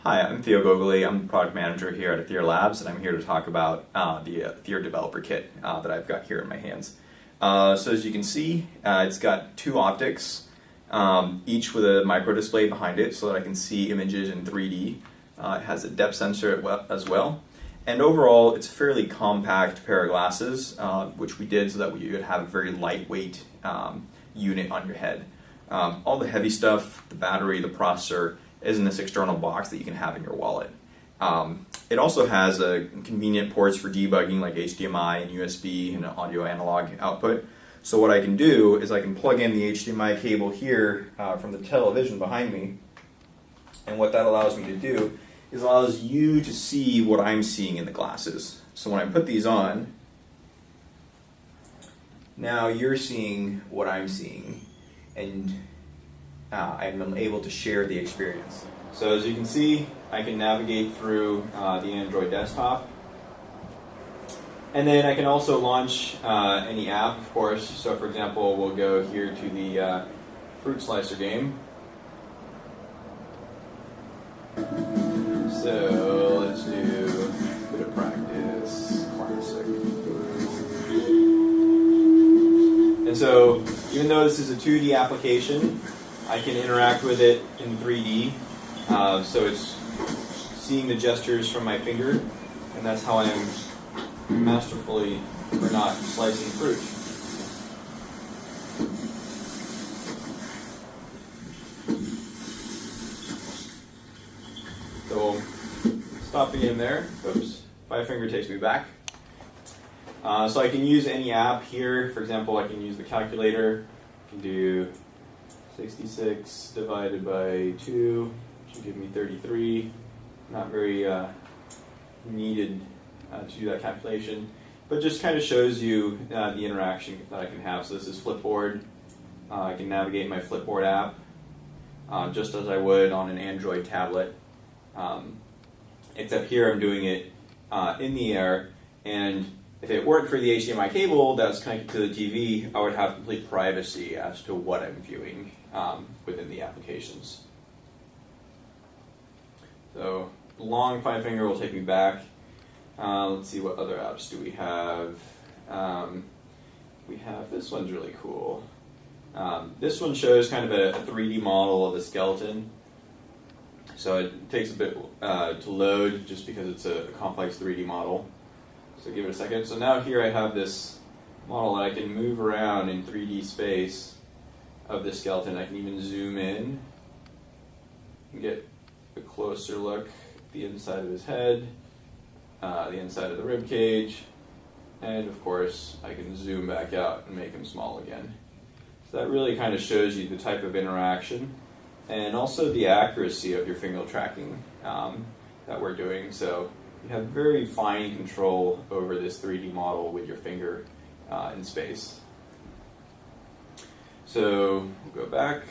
Hi, I'm Theo Gogoli. I'm the product manager here at Ether Labs, and I'm here to talk about the Ether Developer Kit that I've got here in my hands. So as you can see, it's got two optics, each with a micro display behind it so that I can see images in 3D. It has a depth sensor as well. And overall, it's a fairly compact pair of glasses, which we did so that you would have a very lightweight unit on your head. All the heavy stuff, the battery, the processor, is in this external box that you can have in your wallet. It also has convenient ports for debugging like HDMI and USB and audio analog output. So what I can do is I can plug in the HDMI cable here from the television behind me, and what that allows me to do is allows you to see what I'm seeing in the glasses. So when I put these on, now you're seeing what I'm seeing, and I'm able to share the experience. So as you can see, I can navigate through the Android desktop. And then I can also launch any app, of course. So for example, we'll go here to the fruit slicer game. So let's do a bit of practice, classic. And so even though this is a 2D application, I can interact with it in 3D, so it's seeing the gestures from my finger, and that's how I'm masterfully, or not, slicing fruit. So stop the game there. Oops, my finger takes me back. So I can use any app here. For example, I can use the calculator. I can do 66 divided by 2, which will give me 33. Not very needed to do that calculation, but just kind of shows you the interaction that I can have. So this is Flipboard. I can navigate my Flipboard app just as I would on an Android tablet, except here I'm doing it in the air, and if it weren't for the HDMI cable that was connected to the TV, I would have complete privacy as to what I'm viewing within the applications. So long five finger will take me back. Let's see, what other apps do we have? We have, this one's really cool. This one shows kind of a 3D model of the skeleton. So it takes a bit to load just because it's a complex 3D model. So give it a second. So now here I have this model that I can move around in 3D space of this skeleton. I can even zoom in and get a closer look at the inside of his head, the inside of the rib cage, and of course I can zoom back out and make him small again. So that really kind of shows you the type of interaction and also the accuracy of your finger tracking that we're doing. So you have very fine control over this 3D model with your finger in space. So we'll go back.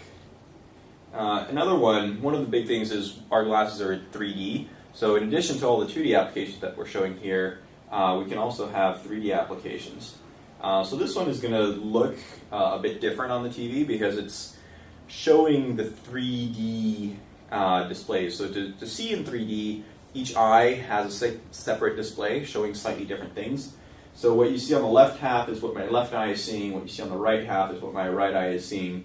Another one of the big things is our glasses are 3D. So in addition to all the 2D applications that we're showing here, we can also have 3D applications. So this one is going to look a bit different on the TV because it's showing the 3D displays. So to see in 3D, each eye has a separate display showing slightly different things. So what you see on the left half is what my left eye is seeing, what you see on the right half is what my right eye is seeing.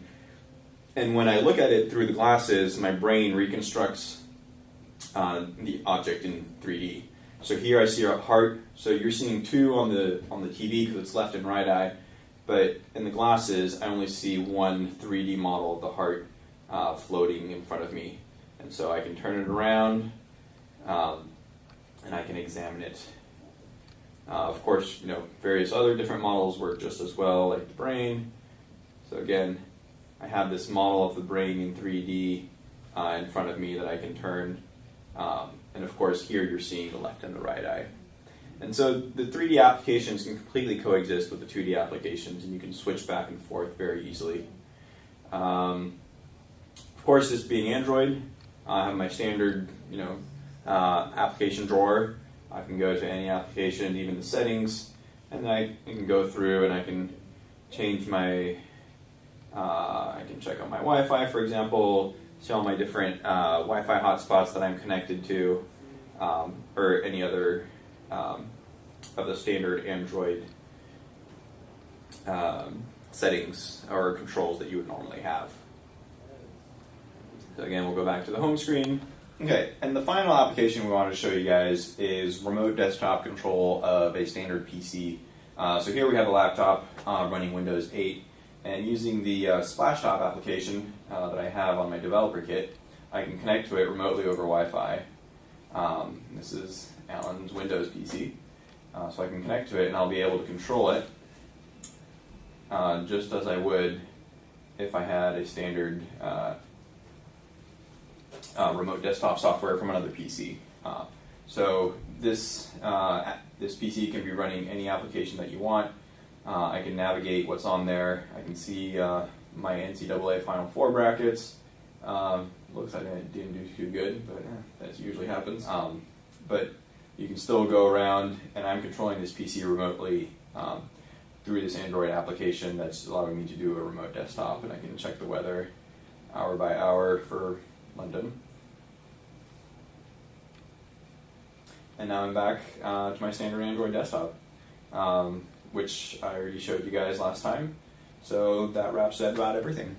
And when I look at it through the glasses, my brain reconstructs the object in 3D. So here I see a heart, so you're seeing two on the TV because it's left and right eye, but in the glasses I only see one 3D model of the heart floating in front of me. And so I can turn it around, and I can examine it. Of course, various other different models work just as well, like the brain. So again, I have this model of the brain in 3D in front of me that I can turn. And of course, here you're seeing the left and the right eye. And so the 3D applications can completely coexist with the 2D applications, and you can switch back and forth very easily. Of course, this being Android, I have my standard, application drawer. I can go to any application, even the settings, and then I can go through and I can change my, I can check on my Wi-Fi, for example, see all my different Wi-Fi hotspots that I'm connected to, or any other of the standard Android settings or controls that you would normally have. So again, we'll go back to the home screen. Okay, and the final application we wanted to show you guys is remote desktop control of a standard PC. So here we have a laptop running Windows 8, and using the Splashtop application that I have on my developer kit, I can connect to it remotely over Wi-Fi. This is Alan's Windows PC, so I can connect to it and I'll be able to control it just as I would if I had a standard remote desktop software from another PC. So this PC can be running any application that you want. I can navigate what's on there. I can see my NCAA Final Four brackets. Looks like I didn't do too good, but that usually happens. But you can still go around, and I'm controlling this PC remotely through this Android application that's allowing me to do a remote desktop, and I can check the weather hour by hour for London. And now I'm back to my standard Android desktop, which I already showed you guys last time. So that wraps up about everything.